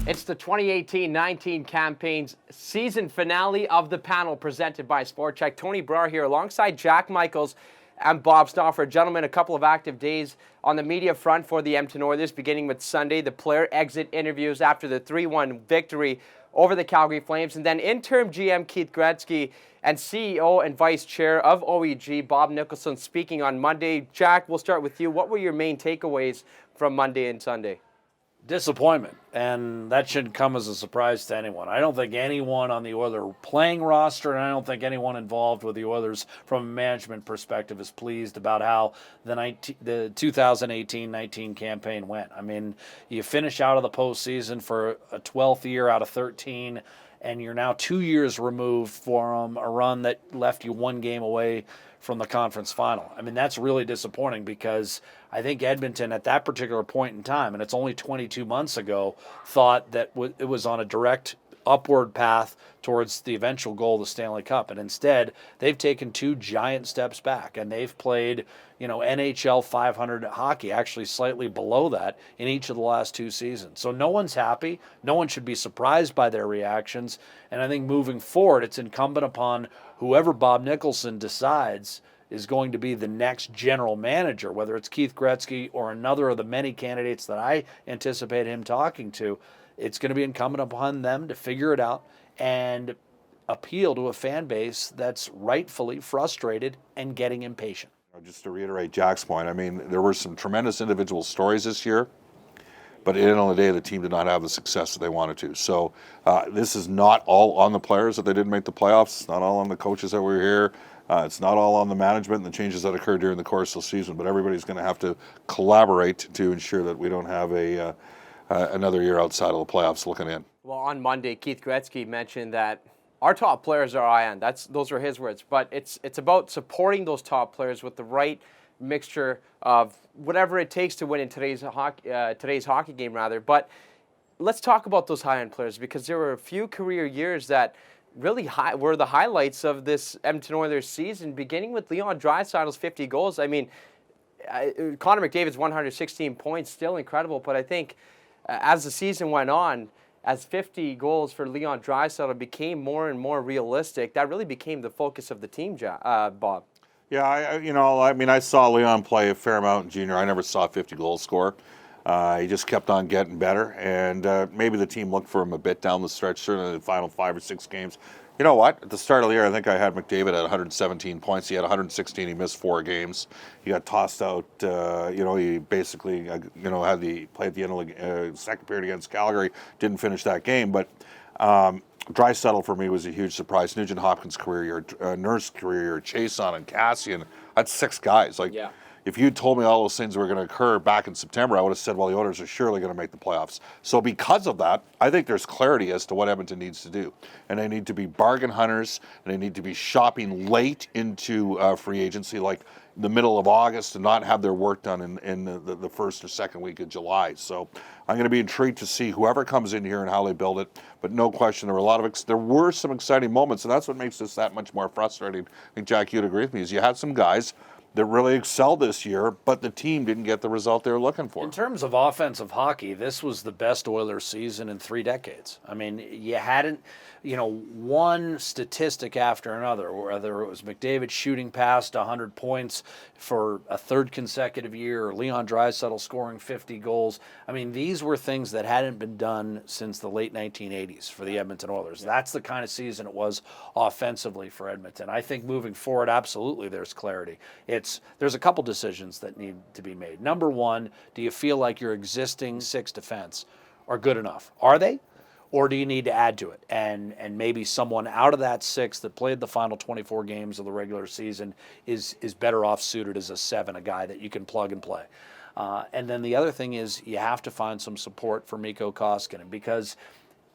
It's the 2018-19 campaign's season finale of the panel presented by Sport Chek. Tony Brar here alongside Jack Michaels and Bob Stauffer. Gentlemen, a couple of active days on the media front for the Edmonton Oilers, beginning with Sunday, the player exit interviews after the 3-1 victory over the Calgary Flames, and then interim GM Keith Gretzky and CEO and Vice Chair of OEG Bob Nicholson speaking on Monday. Jack, we'll start with you. What were your main takeaways from Monday and Sunday? Disappointment, and that shouldn't come as a surprise to anyone. I don't think anyone on the Oilers playing roster, and I don't think anyone involved with the Oilers from a management perspective is pleased about how the 2018-19 campaign went. I mean, you finish out of the postseason for a 12th year out of 13, and you're now 2 years removed from a run that left you one game away from the conference final. I mean, that's really disappointing because I think Edmonton at that particular point in time, and it's only 22 months ago, thought that it was on a direct upward path towards the eventual goal of the Stanley Cup. And instead, they've taken two giant steps back, and they've played, NHL 500 hockey, actually slightly below that in each of the last two seasons. So no one's happy. No one should be surprised by their reactions. And I think moving forward, it's incumbent upon whoever Bob Nicholson decides is going to be the next general manager, whether it's Keith Gretzky or another of the many candidates that I anticipate him talking to. It's going to be incumbent upon them to figure it out and appeal to a fan base that's rightfully frustrated and getting impatient. Just to reiterate Jack's point, I mean, there were some tremendous individual stories this year, but at the end of the day, the team did not have the success that they wanted to. So this is not all on the players that they didn't make the playoffs. It's not all on the coaches that were here. It's not all on the management and the changes that occurred during the course of the season, but everybody's going to have to collaborate to ensure that we don't have another year outside of the playoffs looking in. Well, on Monday, Keith Gretzky mentioned that our top players are IN. Those are his words. But it's about supporting those top players with the right mixture of whatever it takes to win in today's hockey game, rather. But let's talk about those high-end players, because there were a few career years that really were the highlights of this Edmonton Oilers season, beginning with Leon Draisaitl's 50 goals. I mean, Connor McDavid's 116 points, still incredible. But I think as the season went on, as 50 goals for Leon Draisaitl became more and more realistic, that really became the focus of the team, Bob. Yeah, I saw Leon play a fair amount in junior. I never saw a 50 goal score. He just kept on getting better, and maybe the team looked for him a bit down the stretch, certainly in the final 5 or 6 games. You know what? At the start of the year, I think I had McDavid at 117 points. He had 116. He missed 4 games. He got tossed out. He basically, played at the end of the second period against Calgary. Didn't finish that game, but Draisaitl for me was a huge surprise. Nugent Hopkins' career year, Nurse career year, Chason and Cassian. That's 6 guys. Yeah. If you told me all those things were going to occur back in September, I would have said, well, the Oilers are surely going to make the playoffs. So because of that, I think there's clarity as to what Edmonton needs to do. And they need to be bargain hunters, and they need to be shopping late into free agency, like the middle of August, and not have their work done in the first or second week of July. So I'm going to be intrigued to see whoever comes in here and how they build it. But no question, there were some exciting moments, and that's what makes this that much more frustrating. I think, Jack, you'd agree with me, is you had some guys that really excelled this year, but the team didn't get the result they were looking for. In terms of offensive hockey, this was the best Oilers season in 3 decades. I mean, you hadn't, one statistic after another, whether it was McDavid shooting past 100 points for a 3rd consecutive year, or Leon Draisaitl scoring 50 goals. I mean, these were things that hadn't been done since the late 1980s for the Edmonton Oilers. That's the kind of season it was offensively for Edmonton. I think moving forward, absolutely, there's clarity. There's a couple decisions that need to be made. Number one, do you feel like your existing 6 defense are good enough? Are they? Or do you need to add to it? And maybe someone out of that 6 that played the final 24 games of the regular season is better off suited as a 7, a guy that you can plug and play. And then the other thing is you have to find some support for Mikko Koskinen, because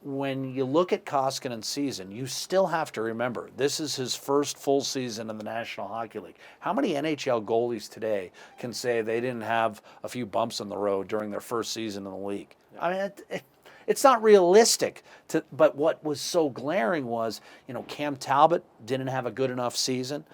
when you look at Koskinen's season, you still have to remember this is his first full season in the National Hockey League. How many NHL goalies today can say they didn't have a few bumps in the road during their first season in the league? I mean, it's not realistic. But what was so glaring was, Cam Talbot didn't have a good enough season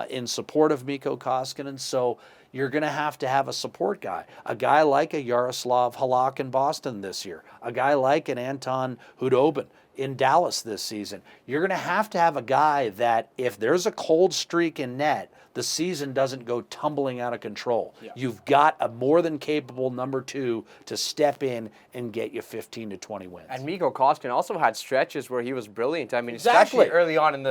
in support of Mikko Koskinen. So you're going to have a support guy. A guy like a Yaroslav Halak in Boston this year. A guy like an Anton Hudobin in Dallas this season. You're going to have a guy that if there's a cold streak in net, the season doesn't go tumbling out of control. Yeah. You've got a more than capable number 2 to step in and get you 15 to 20 wins. And Mikko Koskinen also had stretches where he was brilliant. I mean, Exactly. especially early on in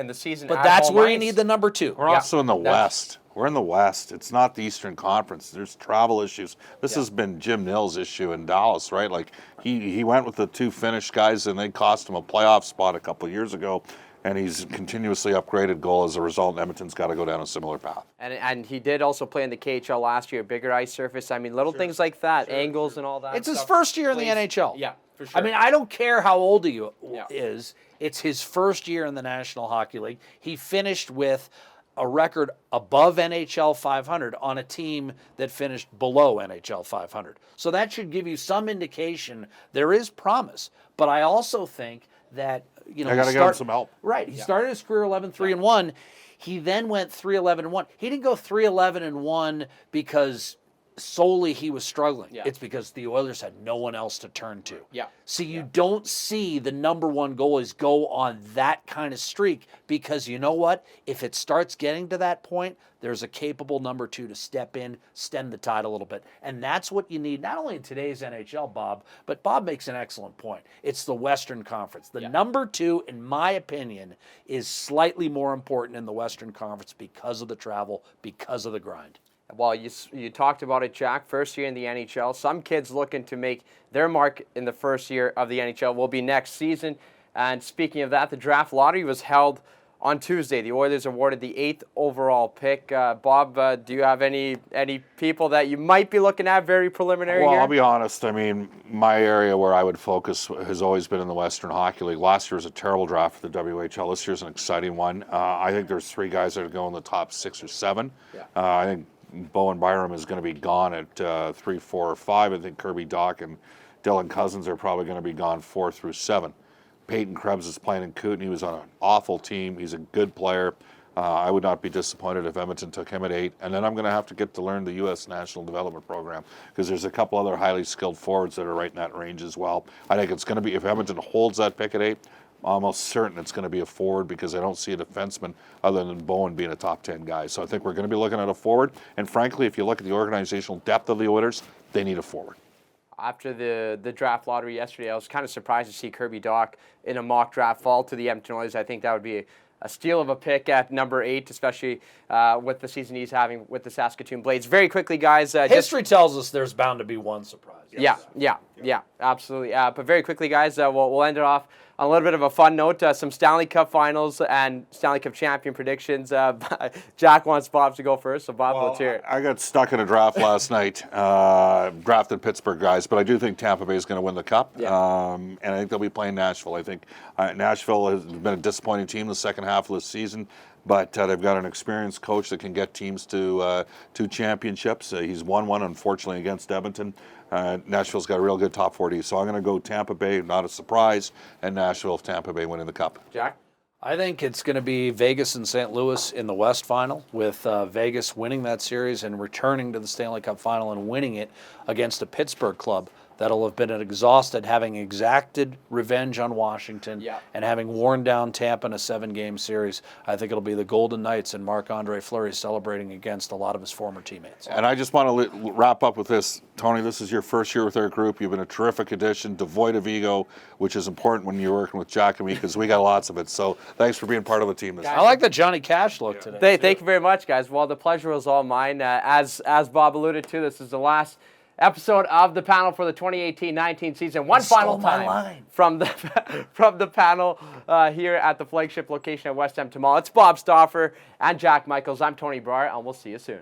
the season. But at that's home where you ice. need the number 2. We're also in the West. We're in the West. It's not the Eastern Conference. There's travel issues. This has been Jim Nill's issue in Dallas, right? Like he went with the 2 Finnish guys and they cost him a playoff spot a couple of years ago. And he's continuously upgraded goal as a result. Edmonton's got to go down a similar path. And he did also play in the KHL last year, bigger ice surface. I mean, little things like that, angles and all that. It's his first year in the NHL. Yeah, for sure. I mean, I don't care how old he is. It's his first year in the National Hockey League. He finished with a record above NHL 500 on a team that finished below NHL 500. So that should give you some indication there is promise. But I also think that, you know, I got to give him some help. Right. He started his career 11-3-1. He then went 3-11-1. He didn't go 3-11-1 because solely he was struggling. Yeah. It's because the Oilers had no one else to turn to. Yeah. See, you don't see the number 1 goalies go on that kind of streak because you know what? If it starts getting to that point, there's a capable number 2 to step in, stem the tide a little bit. And that's what you need, not only in today's NHL, Bob, but Bob makes an excellent point. It's the Western Conference. The number 2, in my opinion, is slightly more important in the Western Conference because of the travel, because of the grind. Well, you talked about it, Jack. First year in the NHL. Some kids looking to make their mark in the first year of the NHL will be next season. And speaking of that, the draft lottery was held on Tuesday. The Oilers awarded the 8th overall pick. Bob, do you have any people that you might be looking at very preliminary Well, here? I'll be honest. I mean, my area where I would focus has always been in the Western Hockey League. Last year was a terrible draft for the WHL. This year's an exciting one. I think there's 3 guys that are going in the top 6 or 7. Yeah. I think Bowen Byram is going to be gone at 3, 4, or 5. I think Kirby Dach and Dylan Cousins are probably going to be gone 4 through 7. Peyton Krebs is playing in Kootenay. He was on an awful team. He's a good player. I would not be disappointed if Edmonton took him at 8. And then I'm going to have to get to learn the U.S. National Development Program because there's a couple other highly skilled forwards that are right in that range as well. I think it's going to be, if Edmonton holds that pick at 8, almost certain it's going to be a forward because I don't see a defenseman other than Bowen being a top 10 guy. So I think we're going to be looking at a forward. And frankly, if you look at the organizational depth of the Oilers, they need a forward. After the draft lottery yesterday, I was kind of surprised to see Kirby Dach in a mock draft fall to the Edmonton Oilers. I think that would be a steal of a pick at number 8, especially with the season he's having with the Saskatoon Blades. Very quickly, guys. History tells us there's bound to be one surprise. Yeah, absolutely. But very quickly, guys, we'll end it off on a little bit of a fun note. Some Stanley Cup Finals and Stanley Cup champion predictions. Jack wants Bob to go first, so Bob, let's hear it. I got stuck in a draft last night, drafted Pittsburgh guys, but I do think Tampa Bay is going to win the Cup, and I think they'll be playing Nashville. I think Nashville has been a disappointing team the second half of the season, but they've got an experienced coach that can get teams to 2 championships. He's won one, unfortunately, against Edmonton. Nashville's got a real good top 40, so I'm going to go Tampa Bay, not a surprise, and Nashville, Tampa Bay winning the Cup. Jack? I think it's going to be Vegas and St. Louis in the West Final, with Vegas winning that series and returning to the Stanley Cup Final and winning it against a Pittsburgh club that'll have been exhausted, having exacted revenge on Washington and having worn down Tampa in a 7-game series. I think it'll be the Golden Knights and Marc-Andre Fleury celebrating against a lot of his former teammates. And I just want to wrap up with this. Tony, this is your first year with our group. You've been a terrific addition, devoid of ego, which is important when you're working with Jack and me because we got lots of it. So thanks for being part of the team this year. I like the Johnny Cash look today. Thank you very much, guys. Well, the pleasure was all mine. As Bob alluded to, this is the last episode of the panel for the 2018-19 season. One final time from the panel here at the flagship location at West Edmonton Mall. It's Bob Stauffer and Jack Michaels. I'm Tony Breyer, and we'll see you soon.